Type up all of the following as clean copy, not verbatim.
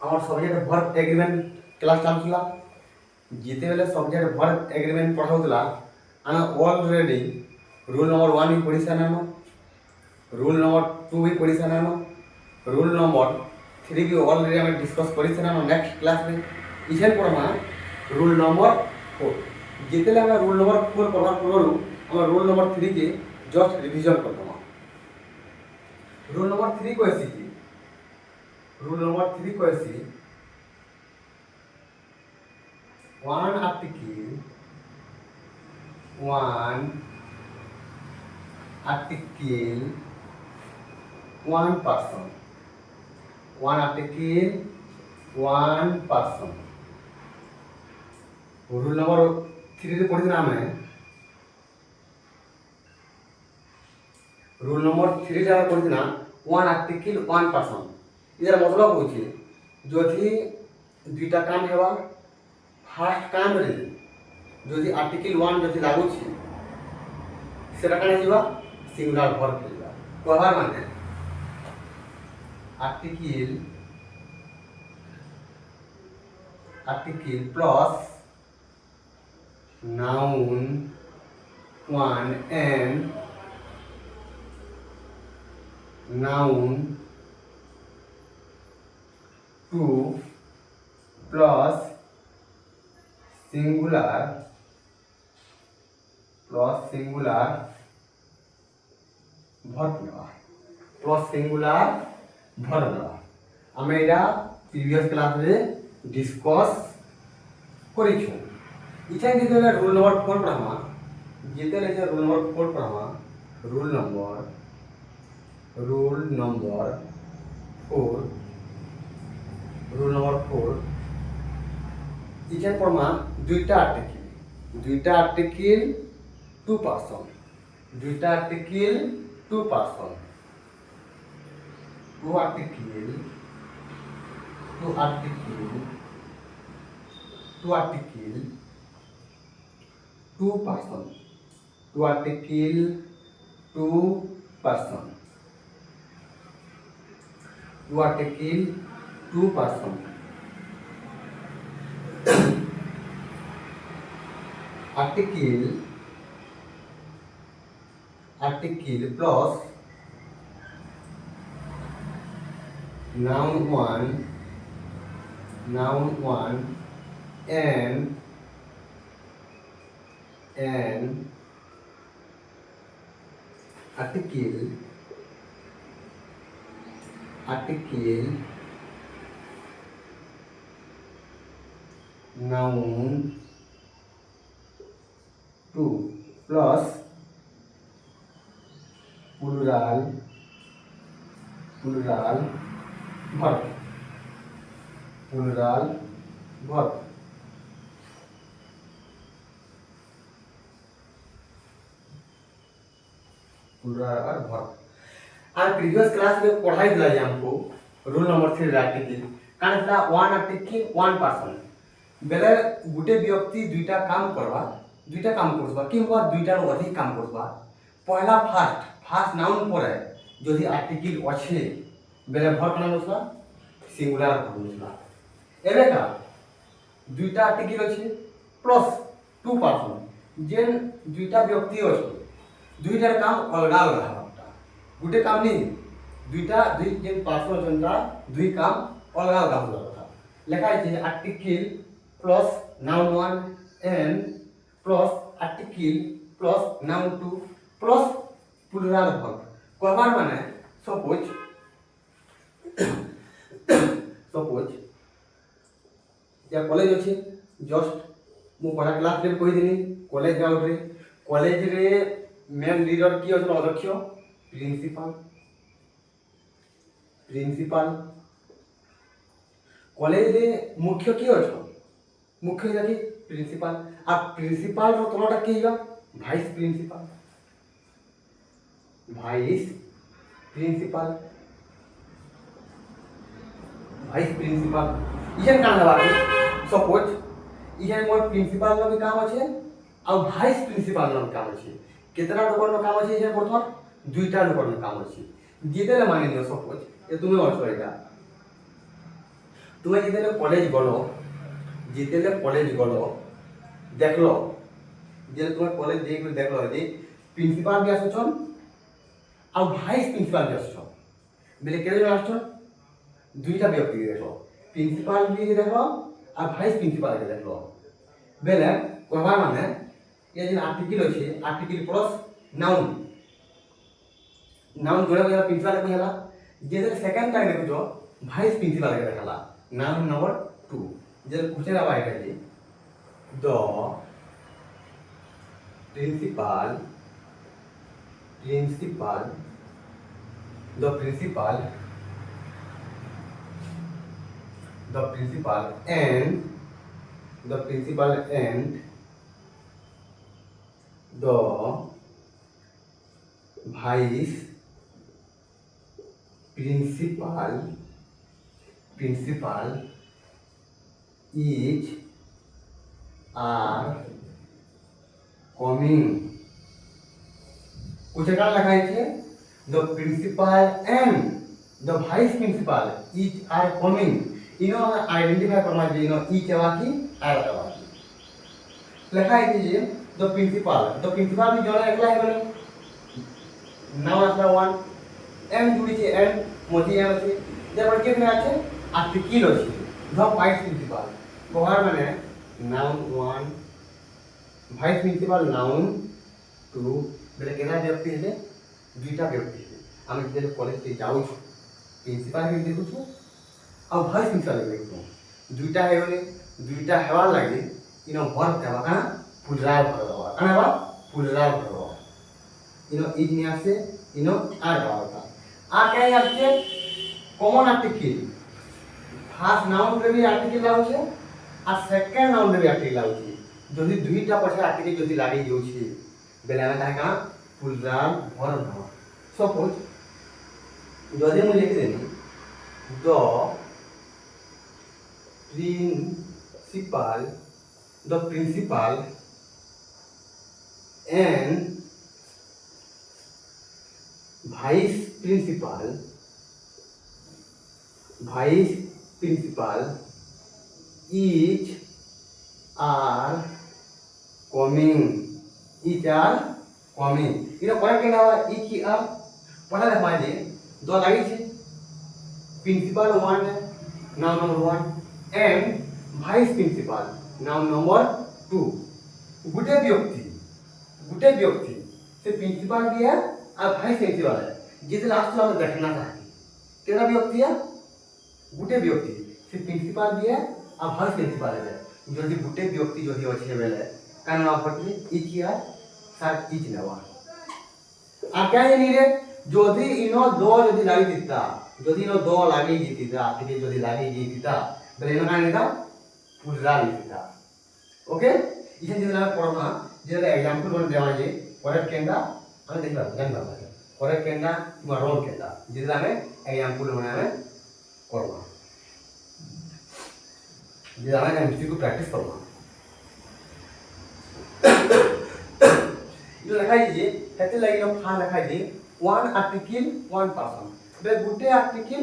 আমার subject verb agreement class চালুলা যেতবে সবজেক্ট ভর্ব এগ্রিমেন্ট পড়াউলা আমি অলরেডি রুল নম্বর 1 भी पढ़ी सारानो, रूल नंबर 2 भी पढ़ी सारानो, रूल नंबर 3 भी ऑलरेडी आम डिस्कस करी सारानो नेक्स्ट क्लास में इसे पढ़मा रूल नंबर 4 जितने आम रूल नंबर 4 पढ़ार पूर्व आम रूल नंबर 3 के जस्ट रिविजन करदमा। रूल नंबर 3 कहसी कि rule number 3 कहसी one article one person, one article one person। Rule number 3 रे पढ़ी नाम है रूल नंबर 3 रे पढ़ी ना वन आर्टिकल वन पर्सन। इधर मतलब होची जोथि दुईटा काम हेबा फास्ट काम रे जोथि आर्टिकल 1 जोथि लागू छी सेटा काने जीवा सिंगुलर वर्ब हेबा कहबार माने article plus noun 1 and noun 2 plus singular verb नेवा प्लस सिंगुलर भर्ब नेवा आम एटा प्रीवियस क्लास रे डिस्कस करिछु। इछा जेते रूल नंबर 4 पढ़ामा जेते रूल नंबर 4 पढ़ामा रूल नंबर 4 इछा पढ़मा दुईटा आर्टिकल 2 पर्सन दुईटा article 2 person two article 2 person two article 2 person article plus noun 1 and article noun 2 plus plural verb plural verb आज प्रीवियस क्लास में पढ़ाई दिला हमको रूल नंबर 3 आर्टिकल कान था वन आर्टिकल वन पर्सन बेले गुटे व्यक्ति दुईटा काम करबा किंवा दुईटार अधिक काम करबा पहला फास्ट नाउन परे যদি आर्टिकल अच्छे बेले भर्ब नाम होसला सिंगुलर भर्ब होसला एबेका दुईटा आर्टिकल अच्छे प्लस 2 पर्सन जेन दुईटा व्यक्ति अच्छे दुईटार काम अलग अलग हबा गुटे काम नहीं दुईटा जेन पर्सन जनता दुई काम अलग अलग होला लेखा है article plus noun 1 and plus article plus noun 2 plus plural verb कहबार माने सपोज या कॉलेज अच्छे जस्ट मु पढ़ा क्लास रे कहि देनी कॉलेज जाउ रे कॉलेज रे मेन लीडर की अछि अध्यक्ष प्रिंसिपल कॉलेज रे मुख्य की अछि मुख्य जाकी प्रिंसिपल आ प्रिंसिपल रो तलटा की हिबा वाइस प्रिंसिपल वाइस प्रिंसिपल इहन काम हवा सपोज इहन मोर प्रिंसिपल नो भी काम अछि आ वाइस प्रिंसिपल नो काम अछि केतना लोग नो काम अछि इहन प्रथम दुईटा लोग नो काम अछि जेते मानि लियो सपोज ए तुमे और एटा তুমি যেতেলে কলেজ গলো দেখলো যে তোমার কলেজ যেগুলো দেখলো যে প্রিন্সিপাল भी আসছন আর ভাইস প্রিন্সিপাল भी আসছন বেলে কেন আসছন দুইটা ব্যক্তি দেখলো প্রিন্সিপাল भी দেখলো আর ভাইস প্রিন্সিপাল কে দেখলো বেলে কহবা মানে ये जो आर्टिकल আছে आर्टिकल प्लस नाउन नाउन जोड़े बजा प्रिंसिपल को होला जे सेकंड टाइम देखो भाइस प्रिंसिपल के देखला नाउन नंबर 2 जे क्वेश्चन आवा है जी the principal the principal and the vice principal each are coming कुछ क्या लिखा है the principal and the vice principal each are coming Eno identify करना चाहिए इनो each आवा की आर आवा की लिखा है कि the principal भी जो है अगला है बोले नाउ আসলে 1 এম জুড়িছে এম মধ্যে এম আছে যেমন কি এখানে আছে আর্টিকেল আছে ধর ভাইস প্রিন্সিপাল বহার মানে নাউন 1 ভাইস প্রিন্সিপাল নাউন 2 বেলে কেনা ব্যক্তি হলে দুইটা ব্যক্তি আমি যেতে কলেজে যাও প্রিন্সিপাল কে দেখুছো আর ভাইস প্রিন্সিপাল কে দেখছো দুইটা হে বলে দুইটা হেওয়ার লাগে ইনো ভর দেবা কানা ফুলরাল ভর দেবা কানা বা ফুলরাল ভর দেবা इनो इज निया से इनो आर होता आ क्या आछे कॉमन आर्टिकल फार्स्ट नाउन रे भी आर्टिकल लाउछे आ सेकंड नाउन रे भी आर्टिकल लाउछे जदि दुईटा पछे आर्टिकल जदि लागि जाउछे बेले हम ताका फुलराल भर न सपोज जदि मु लिखि देनी the principal and vice principal each are coming इनो करेक्ट केना each are पढ़ा देखा जे दो लागि छे principal 1 noun number 1 and vice principal noun number 2 गुटे व्यक्ति से प्रिंसिपल दिया और भाइस प्रिंसिपल है जिसे लास्ट में हमें देखना था केना व्यक्ति है गुटे व्यक्ति से प्रिंसिपल भी है और भाइस प्रिंसिपल है जदि गुटे व्यक्ति जदि अच्छे बेले कान ना पड़ले इच या सर इच नवा आ क्या ये रे जदि इनो दो जदि लागि दिता जदि इनो दो लागि जीतिता आते जदि लागि जीतिता बेले इनो कान देता पूरा जीतिता ओके इसे जेला पढ़ना जेला एग्जांपल बन देवा जे करेक्ट केंदा हम देखला जान बाबा करेक्ट केंदा किबा रॉन्ग केंदा जेला हमें एग्जांपल बनावे करबा जेला हमें एमसी को प्रैक्टिस करबा ये लिखा जे हेते लागि न फा लिखा जे वन आर्टिकल वन पर्सन बे गुटे आर्टिकल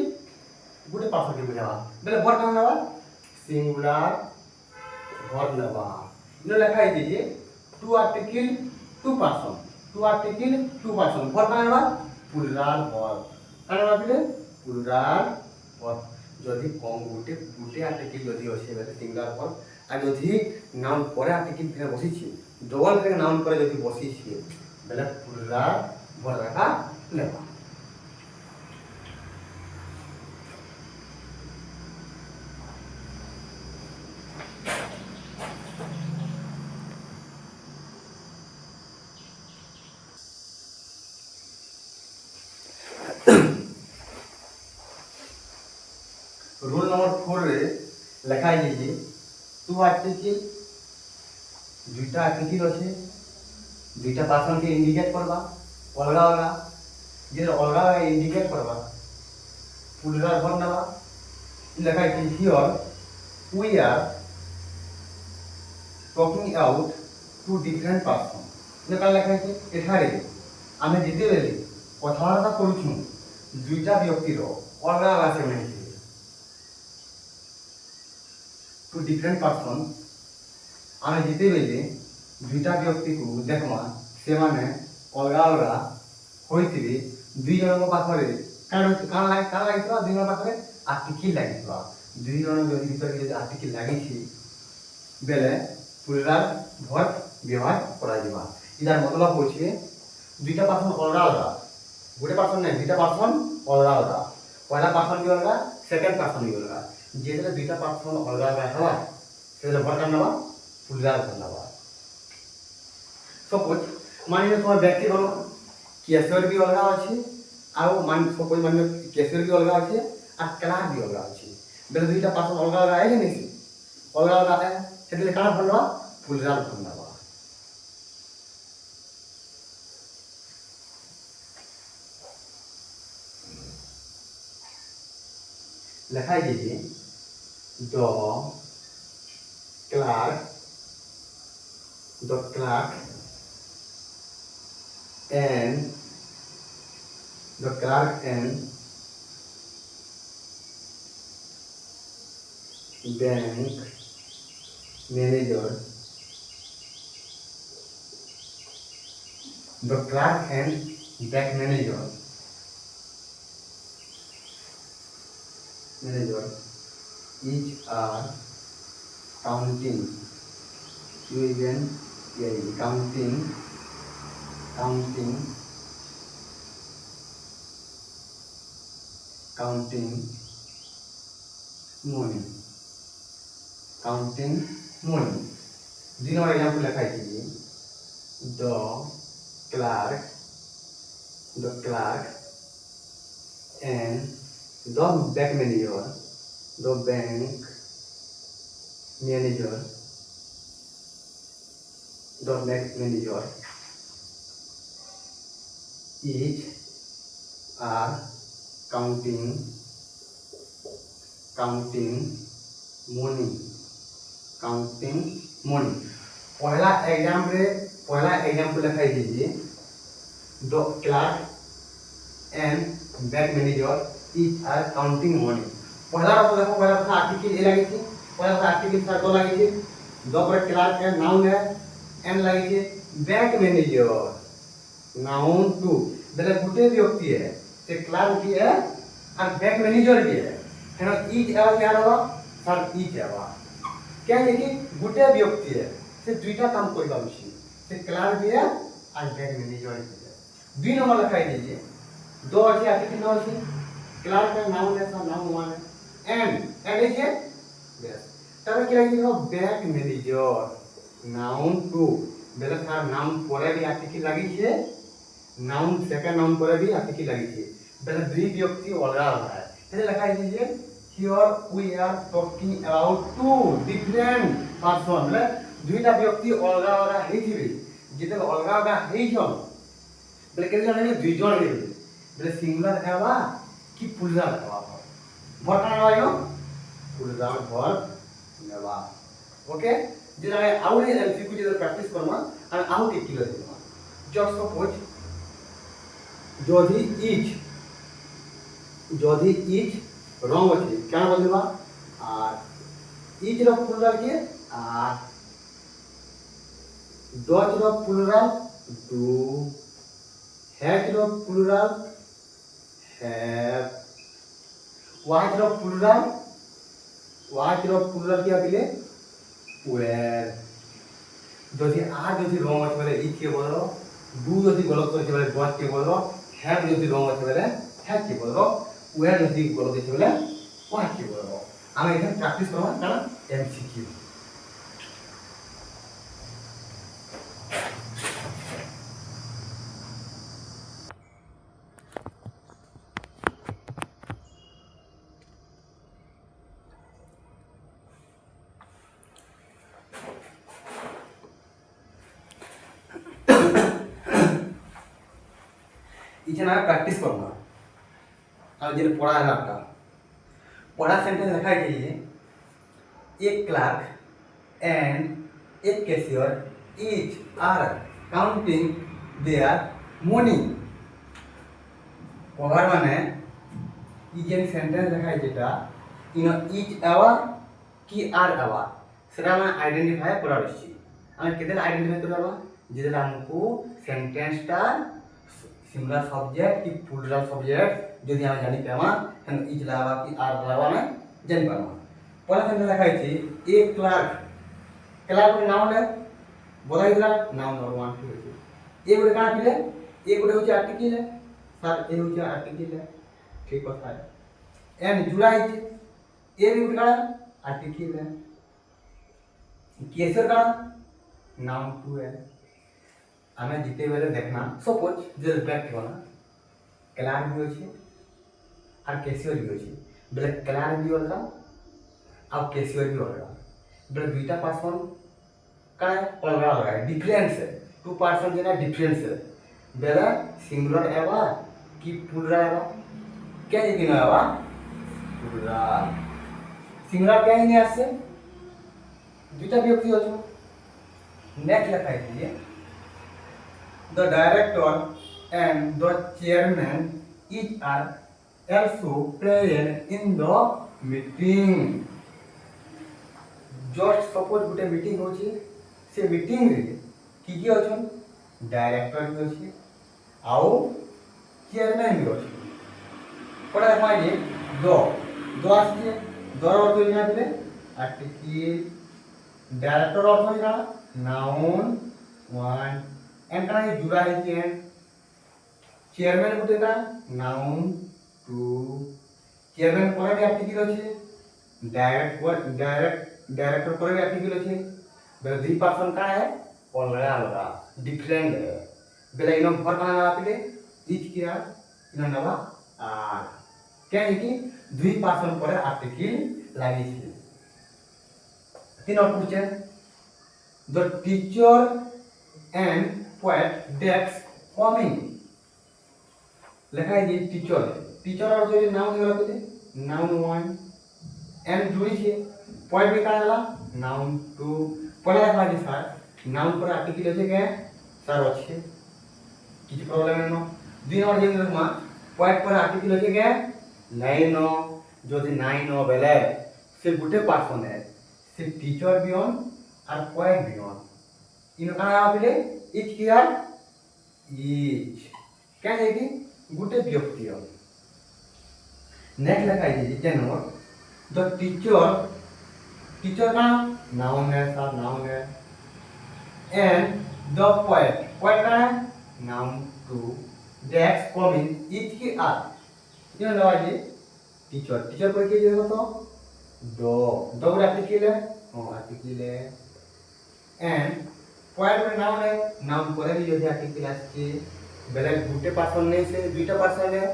गुटे पर्सन के बुझावा बेले वर्ब नवा सिंगुलर वर्ब नवा इनो लिखा जे two article two person verb नवा प्लुराल वर्ब काना बिले प्लुराल वर्ब जदि कम गुटे आर्टिकल जदि अछि बेले सिंगुलर वर्ब आ जदि नाउन परे आर्टिकल फिर बसी छी डबल के नाउन परे जदि बसी छी बेले प्लुराल वर्ब का लेबा रूल नंबर 4 रे लिखा है जे टू आर्टिकल दुईटा आर्टिकल अछि दुईटा पर्सन के इंडिकेट करबा अलगा अलगा जे अलगा इंडिकेट करबा प्लुराल वर्ब नवा लिखा है here we are talking out two different person ने का लिखा है एठारे आमे जेते बेले कथावार्ता करूछु दुईटा व्यक्ति रो अलगा अलगा से नहीं टू डिफरेंट पर्सन आमे जिते बेले दुईटा व्यक्ति को देखमा से माने अलगा अलगा होइतिबे दुई जन पाखरे कान लागितबा दुई जन पाखरे आर्टिकल लागितबा दुई जन जदि भितर जे आर्टिकल लागिछि बेले प्लुराल वर्ब व्यवहार करा दिबा इदार मतलब होछि दुईटा पर्सन अलगा अलगा गोटे पर्सन नै दुईटा पर्सन अलगा अलगा पहला पर्सन भी अलगा सेकंड पर्सन भी अलगा जेतले दुईटा पर्सन अलगा अलगा हवा सेले वर्ब करनबा प्लुराल करनबा सपोज मानिले तुम्हार व्यक्ति गण कैशियर भी अलग अच्छे आउ मान सपोज मान कैशियर भी अलग अच्छे और क्लार्क भी अलग अच्छे बेले दुईटा पर्सन अलग अलग है कि नहीं अलग अलग है सेतले काना भरनबा प्लुराल भरनबा लिखाई दीजिए the clerk and the clerk and bank manager the clerk and bank manager each are counting money जी नंबर एग्जांपल लिखाई दीजिए the clerk and the bank manager each are counting money पहला एग्जाम्पल लिखाई दीजिए the clerk and bank manager each are counting money पहला देखो पहला article a लगी थी पहला आर्टिकल था दो लगी थी दो पर क्लार्क है नाउन है एन लगी थी बैंक मैनेजर नाउन टू बेले गुटे व्यक्ति है से क्लार्क भी है और बैंक मैनेजर भी है ना इच एवा क्या रहा सर इच एवा क्या है कि गुटे व्यक्ति है से दुईटा काम करबा उचित से क्लार्क भी है और बैंक मैनेजर भी है दुई नंबर लिखाई दीजिए दो अच्छे आर्टिकल नौ अच्छे क्लार्क का नाउन है सा नाउन वन है एंड है यस तब क्या लिखो बैंक मैनेजर नाउन टू बेले सर नाउन परे भी आर्टिकल लगी छे नाउन सेकंड नाउन परे भी आर्टिकल लगी छे बेले दुई व्यक्ति अलग अलग है इसे लिखाई दीजिए here we are talking about two different person बेले दुईटा व्यक्ति अलग अलग हेथिबे जेते अलग अलग हेछन बेले केते जण दुई जण हेबे बेले सिंगुलर हेबा कि प्लुराल हेबा वर्ब करना यो प्लुराल वर्ब नेबा ओके जे जाने आउरी एमसीक्यू जे प्रैक्टिस करना और आउ के क्लियर करना जस्ट सपोज যদি ইচ রং আছে কেন বলবা আর ইচ র প্লুরাল के আর ডজ র প্লুরাল ডু হ্যাজ র প্লুরাল হ্যাভ ওয়াজ র প্লুরাল क्या বলে ওয়্যার যদি আর যদি রং আছে বলে ইচ কে বলো ডু যদি গলত আছে বলে ডজ কে বলো হ্যাভ যদি রং আছে বলে হ্যাভ কে বলো ওয়্যার যদি গলত আছে বলে ওয়াজ কে বলো আমি এখানে প্র্যাকটিস করব কারণ এমসিকিউ इतना प्रैक्टिस करना और जिन पढ़ा है आपका पढ़ा सेंटेंस लिखा चाहिए एक क्लार्क एंड एक cashier each are counting their money पढ़ार माने ई जेन सेंटेंस लिखा है जेटा इन ईच आवर কি আর আবা সেটা আমি আইডেন্টিফাই করা রয়েছে আমি কেদেলা আইডেন্টিফাই করবা যেদেলা আমকু সেন্টেন্সটা সিঙ্গুলার সবজেক্ট কি প্লুরাল সবজেক্ট যদি আমি জানি পামা হেন ইজ লাবা কি আর লাবা আমি জানি পামা পরে সেখানে লেখা আছে এ ক্লার্ক ক্লার্ক নাউন है बोला इधर नाउन और वन टू ए गुटे काना पिले ए गुटे होचे आर्टिकल है सर ए होचे आर्टिकल है ठीक कथा है एन जुड़ा है ए भी गुटे काना आर्टिकल है केसर काना नाउन टू है हमें जिते बेले देखना सपोज जे बैक होना क्लार्क भी होचे और कैशियर भी होचे बेले क्लार्क भी होगा और कैशियर भी होगा बेले दुईटा पर्सन का अलग अलग है डिफरेंस है टू पर्सन जेना डिफरेंस है बेला सिंगुलर एवा कि प्लुरल एवा क्या ये ना एवा प्लुरल सिंगुलर क्या नहीं आसे दुईटा व्यक्ति हो जो नेक्स्ट लिखा है the director and the chairman is are also present in the meeting just suppose गुटे मीटिंग होची से मीटिंग रे की अछन डायरेक्टर भी अछि आउ चेयरमैन भी अछि पड़ा माने दो आसी दर अर्थ इना दिले आर्टिकल डायरेक्टर अर्थ इना नाउन वन एंड का जुड़ा है कि चेयरमैन गुटे का नाउन टू चेयरमैन पर भी आर्टिकल अछि डायरेक्टर पर भी आर्टिकल अछि बेले दुई पर्सन का है अलग अलग डिफरेंट है बेले इनो भर का ना आपले इच किया इनो नवा आर क्या है कि दुई पर्सन पर आर्टिकल लागि छै तीन और पूछे the teacher and poet decks coming लिखा है ये टीचर और जो नाउन होला बोले नाउन वन एंड जुड़ी छे पॉइंट भी काला नाउन टू पढ़ा रखा जी सर नाउन पर आर्टिकल আছে কে স্যার আছে কিছু প্রবলেম নেই দুই নম্বর যেন রকম পয়েন্ট पर आर्टिकल আছে কে নাই ন যদি নাই ন বেলে সে গুটে পারসন है সে টিচার বিয়ন আর পয়েন্ট বিয়ন ইনো কানা বলে ইচ কিয়ার ইচ কেন है कि गुटे व्यक्ति हो नेक्स्ट लिखा है जी नंबर द टीचर का नाउन है सर नाउन है एंड द पोएट का noun two decks coming each की आर ये लगा जी टीचर पर के जो तो दो आर्टिकल है एंड पोएट में नाउन है नाउन पर भी जो आर्टिकल आछे बेले गुटे पर्सन नहीं से दुईटा पर्सन है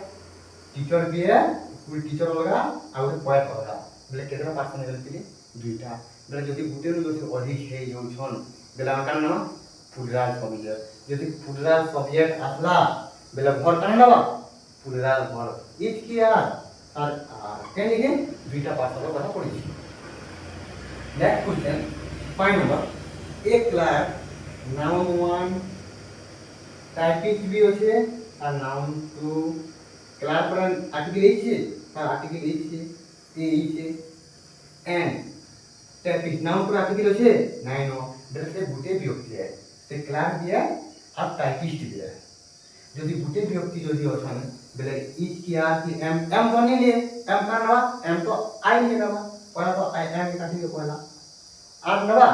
टीचर भी है कोई टीचर होगा और पोएट होगा बेले केतना पर्सन है बोलते दुईटा बेले जदी गुटे नु जदी अधिक है यो छन बेले का नाम प्लुरल सब्जेक्ट जदी प्लुरल सब्जेक्ट आसला बेले भर का नाम प्लुरल भर इच किया और केनी के दुईटा पर्सन কথা পড়ি नेक्स्ट क्वेश्चन 5 नंबर एक क्लास नाउन 1 टाइपिस्ट भी होचे और नाउन टू क्लास पर आर्टिकल इचे पर आर्टिकल इचे ए इचे एंड टाइपिस्ट नाउन पर आर्टिकल होचे नहीं नो से गुटे व्यक्ति है से क्लास भी है और टाइपिस्ट भी है यदि गुटे व्यक्ति यदि होछन बेले इच किया कि एम तो नहीं लिए एम का नवा एम तो आई नहीं नवा पहला तो आई एम का ठीक पहला आर नवा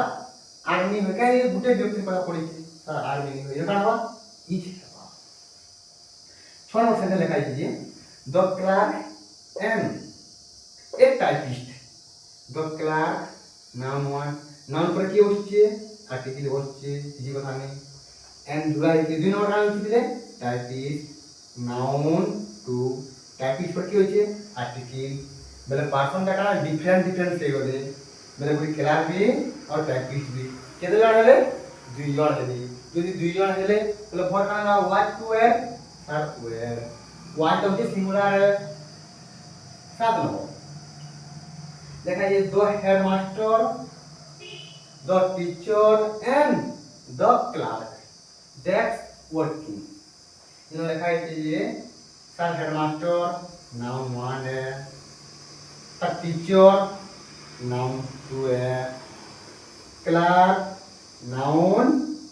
आर नहीं हो के गुटे व्यक्ति पहला पड़ी सर आर नहीं हो ये का नवा इच छह नंबर सेंटेंस लिखा कीजिए the clerk and a typist the clerk noun one noun पर কি হচ্ছে आर्टिकल হচ্ছে এই কথা নেই এন্ড জুড়া এই দুই নম্বর নাম কি দিলে টাইপিস্ট নাউন টু টাইপিস্ট पर কি হচ্ছে आर्टिकल মানে পার্সনটা কানা ডিফারেন্ট সেই গদে মানে পুরি ক্লার্ক भी और टाइपिस्ट भी কেতে জন হলে দুই জন হলে যদি দুই জন হলে তাহলে ফর কানা was to were sir were was होते सिंगुलर सात नंबर देखा ये दो headmaster the teacher and the clerk that's working इन्होंने लिखा है ये सर हेडमास्टर नाउन वन है द टीचर नाउन 2 है, क्लास नाउन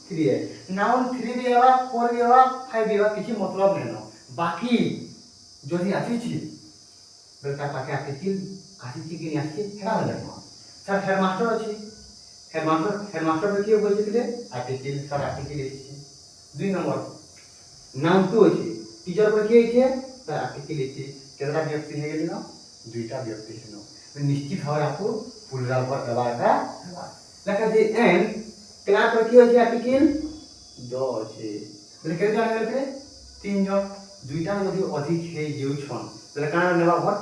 3 है। नाउन 3 भी है 4 भी है 5 भी है किसी मतलब नहीं नो बाकी जो ही आसीची बेटा पाके आर्टिकल आसीची कि आसीची हेरा जानो सर हेडमास्टर अछि हेडमास्टर में किए बोलते थे आर्टिकल सर आर्टिकल अछि 2 नंबर नाउन 2 अछि टीचर पर किए छै सर आर्टिकल अछि केतना व्यक्ति है गेलिनो दुईटा व्यक्ति है तो निश्चित भाव आपको पुनराव पर दबाएगा लेकिन जे एन क्लास पर किए छै आर्टिकल 2 अछि बोले केते जन गेलते 3 जन दुईटा यदि अधिक है जेउछन बोले काना नेबा भट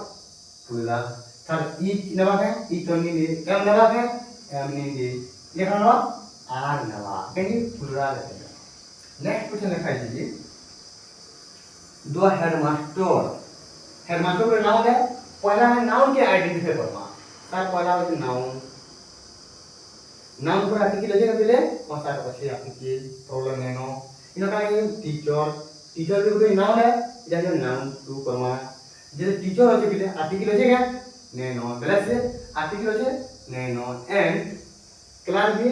पुनराव सर ई नेबा है ई तो नहीं ले एम नेबा है एम नहीं ले लेखन लो आर नेबा कहीं पुनराव है। नेक्स्ट क्वेश्चन लिखा दीजिए दो हेडमास्टर का नाम है पहला है नाउन के आइडेंटिफाई करना सर पहला है नाउन पर आर्टिकल हो जाएगा पहले और सर પછી आर्टिकल प्रॉब्लम नेनो इनो का टीचर भी कोई नाउन है इधर नाउन 2 करना जे टीचर हो पहले आर्टिकल हो जाएगा नेनो पहले से आर्टिकल हो जाए नेनो एंड क्लास भी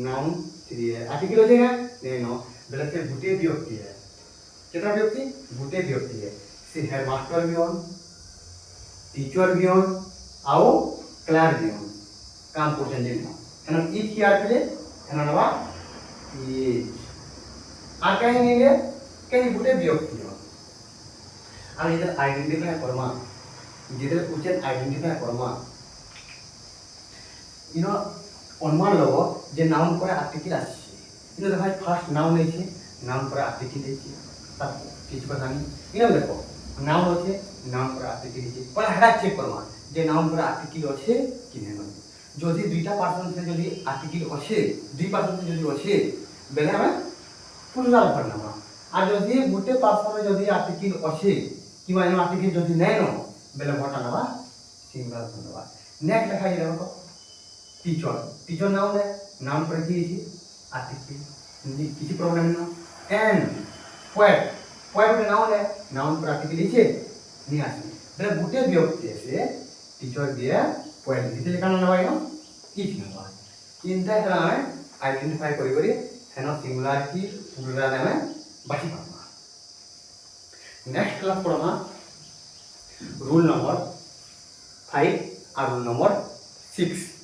नाउन 3 है आर्टिकल हो जाएगा नेनो पहले से गुटे व्यक्ति है कितना व्यक्ति गुटे व्यक्ति है से हेडमास्टर भी ऑन टीचर भी ऑन आओ क्लास भी ऑन काम करते हैं एनो ई की आर पे एनो नवा ई आ कहीं नहीं है कहीं गुटे व्यक्ति हो আর এদের আইডেন্টিফাই করমা যেদের উচিত আইডেন্টিফাই করমা ইনো অনুমান লব যে নাউন পরে আর্টিকেল আছে ইনো ভাই ফার্স্ট নাউন আছে নাউন পরে আর্টিকেল আছে তার কিছু কথা নেই ইনো দেখো নাউন আছে নাউন পরে আর্টিকেল আছে পরে হেডা চেক করমা যে নাউন পরে আর্টিকেল আছে কি নেই যদি দুইটা পার্সন से যদি আর্টিকেল আছে দুই পার্সন से যদি আছে বেলে আমি পুনরাল করনামা আর যদি গুটে পার্সন যদি আর্টিকেল আছে কিবা এনো আর্টিকেল যদি নাই ন বেলে ভটা নেবা সিঙ্গল করবা নেক্সট লেখা যাবে তো टीचर नाउन है नाउन पर की है आर्टिकल किसी प्रॉब्लम ना एंड पोएट नाउन है नाउन पर आर्टिकल है नहीं आसे बेले गुटे व्यक्ति से टीचर दिया पोएट दिते लेखा ना भाई नो इच ना चिंता है आइडेंटिफाई करी हेनो सिंगुलरिटी प्लुरल में बाकी पड़ना नेक्स्ट क्लास पढ़ना रूल नंबर 5 और रूल नंबर 6